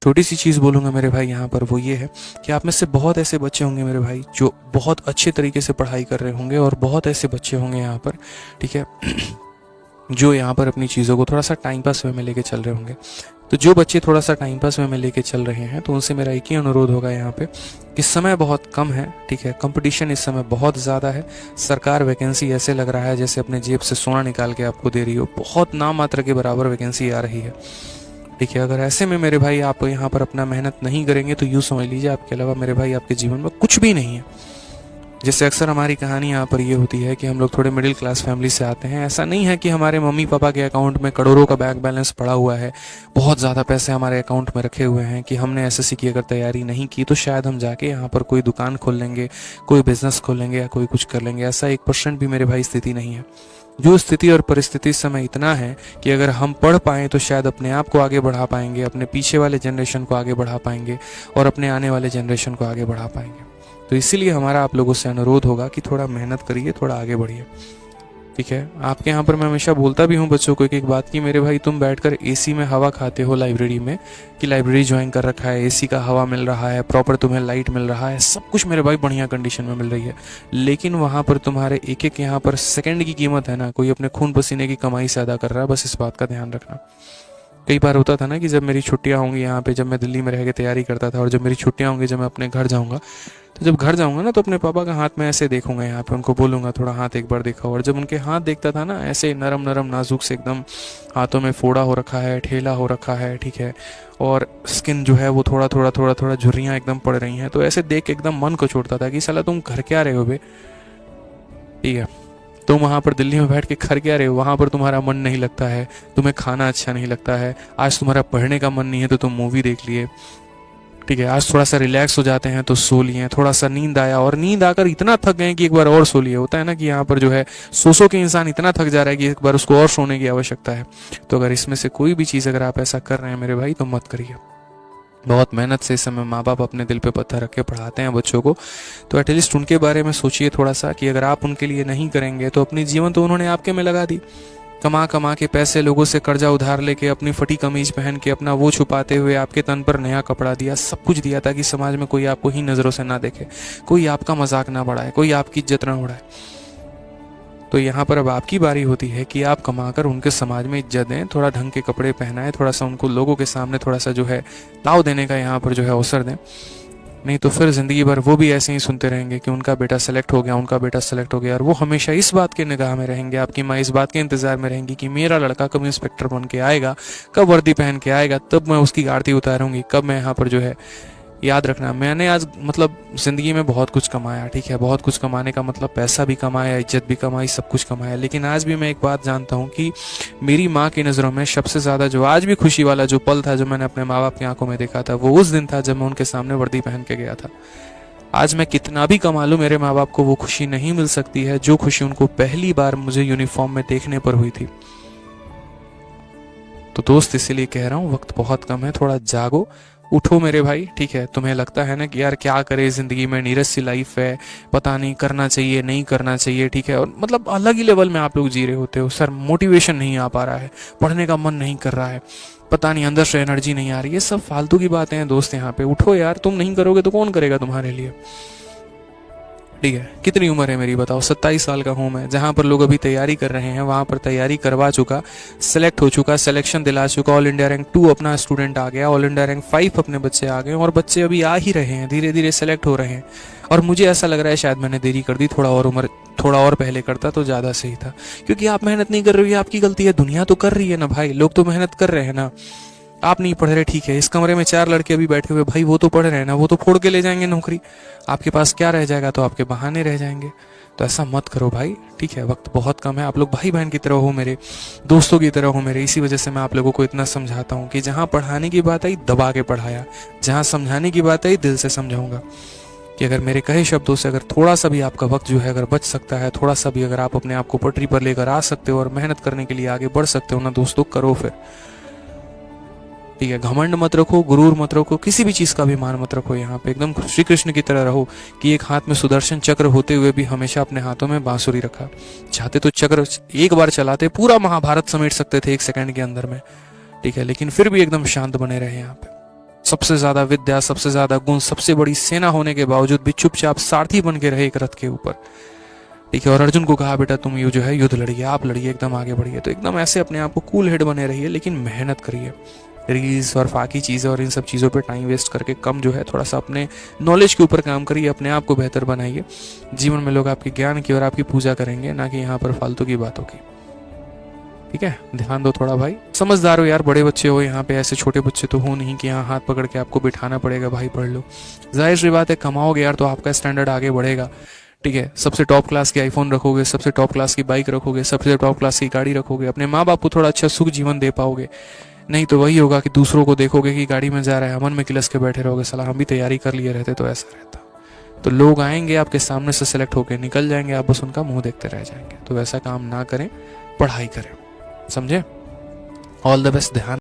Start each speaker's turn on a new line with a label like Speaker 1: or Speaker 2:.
Speaker 1: छोटी सी चीज़ बोलूँगा मेरे भाई यहाँ पर, वो ये है कि आप में से बहुत ऐसे बच्चे होंगे मेरे भाई जो बहुत अच्छे तरीके से पढ़ाई कर रहे होंगे, और बहुत ऐसे बच्चे होंगे यहाँ पर, ठीक है, जो यहाँ पर अपनी चीज़ों को थोड़ा सा टाइम पास वे में लेके चल रहे होंगे। तो जो बच्चे थोड़ा सा टाइम पास वे में लेके चल रहे हैं, तो उनसे मेरा एक ही अनुरोध होगा यहाँ पे कि समय बहुत कम है, ठीक है, कंपटीशन इस समय बहुत ज़्यादा है। सरकार वैकेंसी ऐसे लग रहा है जैसे अपने जेब से सोना निकाल के आपको दे रही हो, बहुत नाम मात्र के बराबर वैकेंसी आ रही है, ठीक है। अगर ऐसे में मेरे भाई आप यहाँ पर अपना मेहनत नहीं करेंगे तो यूँ समझ लीजिए आपके अलावा मेरे भाई आपके जीवन में कुछ भी नहीं है। जैसे अक्सर हमारी कहानी यहाँ पर ये होती है कि हम लोग थोड़े मिडिल क्लास फैमिली से आते हैं। ऐसा नहीं है कि हमारे मम्मी पापा के अकाउंट में करोड़ों का बैंक बैलेंस पड़ा हुआ है, बहुत ज़्यादा पैसे हमारे अकाउंट में रखे हुए हैं कि हमने एसएससी की अगर तैयारी नहीं की तो शायद हम जाके यहाँ पर कोई दुकान खोल लेंगे, कोई बिजनेस खोल लेंगे या कोई कुछ कर लेंगे। ऐसा 1% भी मेरे भाई स्थिति नहीं है। जो स्थिति और परिस्थिति इस समय इतना है कि अगर हम पढ़ पाएँ तो शायद अपने आप को आगे बढ़ा पाएंगे, अपने पीछे वाले जनरेशन को आगे बढ़ा पाएंगे, और अपने आने वाले जनरेशन को आगे बढ़ा पाएंगे। तो इसीलिए हमारा आप लोगों से अनुरोध होगा कि थोड़ा मेहनत करिए, थोड़ा आगे बढ़िए, ठीक है। आपके यहाँ पर मैं हमेशा बोलता भी हूँ बच्चों को एक बात की, मेरे भाई तुम बैठकर एसी में हवा खाते हो लाइब्रेरी में, कि लाइब्रेरी ज्वाइन कर रखा है, एसी का हवा मिल रहा है, प्रॉपर तुम्हें लाइट मिल रहा है, सब कुछ मेरे भाई बढ़िया कंडीशन में मिल रही है, लेकिन वहाँ पर तुम्हारे एक एक यहाँ पर सेकंड की कीमत है ना, कोई अपने खून पसीने की कमाई से अदा कर रहा है। बस इस बात का ध्यान रखना। कई बार होता था ना कि जब मेरी छुट्टियां होंगी यहाँ पे, जब मैं दिल्ली में रह के तैयारी करता था, और जब मेरी छुट्टियां होंगी जब मैं अपने घर जाऊँगा, तो जब घर जाऊँगा ना तो अपने पापा का हाथ में ऐसे देखूंगा, यहाँ पे उनको बोलूँगा थोड़ा हाथ एक बार दिखाओ, और जब उनके हाथ देखता था ना ऐसे नरम नरम नाजुक से एकदम, हाथों में फोड़ा हो रखा है, ठेला हो रखा है, ठीक है, और स्किन जो है वो थोड़ा थोड़ा थोड़ा थोड़ा झुर्रियाँ एकदम पड़ रही हैं, तो ऐसे देख के एकदम मन को छोड़ता था कि साला तुम घर क्या रहे हो बे, ठीक है, तुम वहाँ पर दिल्ली में बैठ के कर क्या रहे हो, वहाँ पर तुम्हारा मन नहीं लगता है, तुम्हें खाना अच्छा नहीं लगता है, आज तुम्हारा पढ़ने का मन नहीं है तो तुम मूवी देख लिए, ठीक है, आज थोड़ा सा रिलैक्स हो जाते हैं तो सो लिए, थोड़ा सा नींद आया और नींद आकर इतना थक गए कि एक बार और सो लिए। होता है ना कि यहाँ पर जो है सो के इंसान इतना थक जा रहा है कि एक बार उसको और सोने की आवश्यकता है। तो अगर इसमें से कोई भी चीज़ अगर आप ऐसा कर रहे हैं मेरे भाई तो मत करिए। बहुत मेहनत से इस समय माँ बाप अपने दिल पे पत्थर रख के पढ़ाते हैं बच्चों को, तो एटलीस्ट उनके बारे में सोचिए थोड़ा सा कि अगर आप उनके लिए नहीं करेंगे तो अपनी जीवन तो उन्होंने आपके में लगा दी, कमा कमा के पैसे लोगों से कर्जा उधार लेके, अपनी फटी कमीज पहन के, अपना वो छुपाते हुए आपके तन पर नया कपड़ा दिया, सब कुछ दिया ताकि समाज में कोई आपको ही नज़रों से ना देखे, कोई आपका मजाक ना बढ़ाए, कोई आपकी इज्जत ना उड़ाए। तो यहाँ पर अब आपकी बारी होती है कि आप कमाकर उनके समाज में इज्जत दें, थोड़ा ढंग के कपड़े पहनाएं, थोड़ा सा उनको लोगों के सामने थोड़ा सा जो है ताव देने का यहाँ पर जो है अवसर दें। नहीं तो फिर ज़िंदगी भर वो भी ऐसे ही सुनते रहेंगे कि उनका बेटा सेलेक्ट हो गया, उनका बेटा सेलेक्ट हो गया, और वो हमेशा इस बात के निगाह में रहेंगे, आपकी माँ इस बात के इंतज़ार में रहेंगी कि मेरा लड़का कब इंस्पेक्टर बन के आएगा, कब वर्दी पहन के आएगा, तब मैं उसकी आरती उतारूंगी, कब मैं यहाँ पर जो है। याद रखना, मैंने आज मतलब ज़िंदगी में बहुत कुछ कमाया, ठीक है, बहुत कुछ कमाने का मतलब पैसा भी कमाया, इज्जत भी कमाई, सब कुछ कमाया, लेकिन आज भी मैं एक बात जानता हूँ कि मेरी माँ की नज़रों में सबसे ज़्यादा जो आज भी खुशी वाला जो पल था, जो मैंने अपने माँ बाप की आंखों में देखा था, वो उस दिन था जब मैं उनके सामने वर्दी पहन के गया था। आज मैं कितना भी कमा लूँ, मेरे माँ बाप को वो खुशी नहीं मिल सकती है जो खुशी उनको पहली बार मुझे यूनिफॉर्म में देखने पर हुई थी। तो दोस्त इसीलिए कह रहा हूँ, वक्त बहुत कम है, थोड़ा जागो, उठो मेरे भाई, ठीक है। तुम्हें लगता है ना कि यार क्या करे जिंदगी में, नीरस सी लाइफ है, पता नहीं करना चाहिए नहीं करना चाहिए, ठीक है, और मतलब अलग ही लेवल में आप लोग जी रहे होते हो, सर मोटिवेशन नहीं आ पा रहा है, पढ़ने का मन नहीं कर रहा है, पता नहीं अंदर से एनर्जी नहीं आ रही, ये सब फालतू की बातें हैं दोस्त। यहाँ पे उठो यार, तुम नहीं करोगे तो कौन करेगा तुम्हारे लिए, ठीक है। कितनी उम्र है मेरी बताओ, 27 साल का हूँ मैं। जहाँ पर लोग अभी तैयारी कर रहे हैं वहाँ पर तैयारी करवा चुका, सेलेक्ट हो चुका, सिलेक्शन दिला चुका, ऑल इंडिया रैंक 2 अपना स्टूडेंट आ गया, ऑल इंडिया रैंक 5 अपने बच्चे आ गए, और बच्चे अभी आ ही रहे हैं, धीरे धीरे सेलेक्ट हो रहे हैं। और मुझे ऐसा लग रहा है शायद मैंने देरी कर दी, थोड़ा और उम्र थोड़ा और पहले करता तो ज़्यादा सही था, क्योंकि आप मेहनत नहीं कर रहे हो, ये आपकी गलती है, दुनिया तो कर रही है ना भाई, लोग तो मेहनत कर रहे हैं ना, आप नहीं पढ़ रहे, ठीक है। इस कमरे में 4 लड़के अभी बैठे हुए भाई, वो तो पढ़ रहे हैं ना, वो तो फोड़ के ले जाएंगे नौकरी, आपके पास क्या रह जाएगा, तो आपके बहाने रह जाएंगे। तो ऐसा मत करो भाई, ठीक है, वक्त बहुत कम है, आप लोग भाई बहन की तरह हो, मेरे दोस्तों की तरह हो मेरे, इसी वजह से मैं आप लोगों को इतना समझाता हूँ कि जहाँ पढ़ाने की बात आई दबा के पढ़ाया, जहाँ समझाने की बात आई दिल से समझाऊंगा, कि अगर मेरे कहे शब्दों से अगर थोड़ा सा भी आपका वक्त जो है अगर बच सकता है, थोड़ा सा भी अगर आप अपने आप को पटरी पर लेकर आ सकते हो और मेहनत करने के लिए आगे बढ़ सकते हो ना दोस्तों, करो फिर, ठीक है। घमंड मत रखो, गुरूर मत रखो, किसी भी चीज़ का अभिमान मत रखो, यहाँ पे एकदम श्री कृष्ण की तरह रहो कि एक हाथ में सुदर्शन चक्र होते हुए भी हमेशा अपने हाथों में बांसुरी रखा। चाहते तो चक्र एक बार चलाते पूरा महाभारत समेट सकते थे 1 सेकंड के अंदर में, ठीक है, लेकिन फिर भी एकदम शांत बने रहे यहाँ पे। सबसे ज्यादा विद्या, सबसे ज्यादा गुण, सबसे बड़ी सेना होने के बावजूद भी चुपचाप सारथी बन के रहे एक रथ के ऊपर, ठीक है। और अर्जुन को कहा बेटा तुम ये जो है युद्ध लड़िए, आप लड़िए, एकदम आगे बढ़िए। तो एकदम ऐसे अपने आप को कूल हेड बने रहिए, लेकिन मेहनत करिए। रील्स और फाकी चीज़ें और इन सब चीज़ों पे टाइम वेस्ट करके कम जो है थोड़ा सा अपने नॉलेज के ऊपर काम करिए, अपने आप को बेहतर बनाइए। जीवन में लोग आपके ज्ञान की और आपकी पूजा करेंगे, ना कि यहाँ पर फालतू की बातों की, ठीक है। ध्यान दो थोड़ा भाई, समझदार हो यार, बड़े बच्चे हो यहाँ पे, ऐसे छोटे बच्चे तो हो नहीं कि यहाँ हाथ पकड़ के आपको बिठाना पड़ेगा भाई पढ़ लो। जाहिर सी बात है, कमाओगे यार तो आपका स्टैंडर्ड आगे बढ़ेगा, ठीक है। सबसे टॉप क्लास की आईफोन रखोगे, सबसे टॉप क्लास की बाइक रखोगे, सबसे टॉप क्लास की गाड़ी रखोगे, अपने माँ बाप को थोड़ा अच्छा सुख जीवन दे पाओगे। नहीं तो वही होगा कि दूसरों को देखोगे कि गाड़ी में जा रहा है, अमन में किलस के बैठे रहोगे, साला हम भी तैयारी कर लिए रहते तो ऐसा रहता। तो लोग आएंगे आपके सामने से सेलेक्ट होकर निकल जाएंगे, आप बस उनका मुंह देखते रह जाएंगे। तो वैसा काम ना करें, पढ़ाई करें, समझे। ऑल द बेस्ट, ध्यान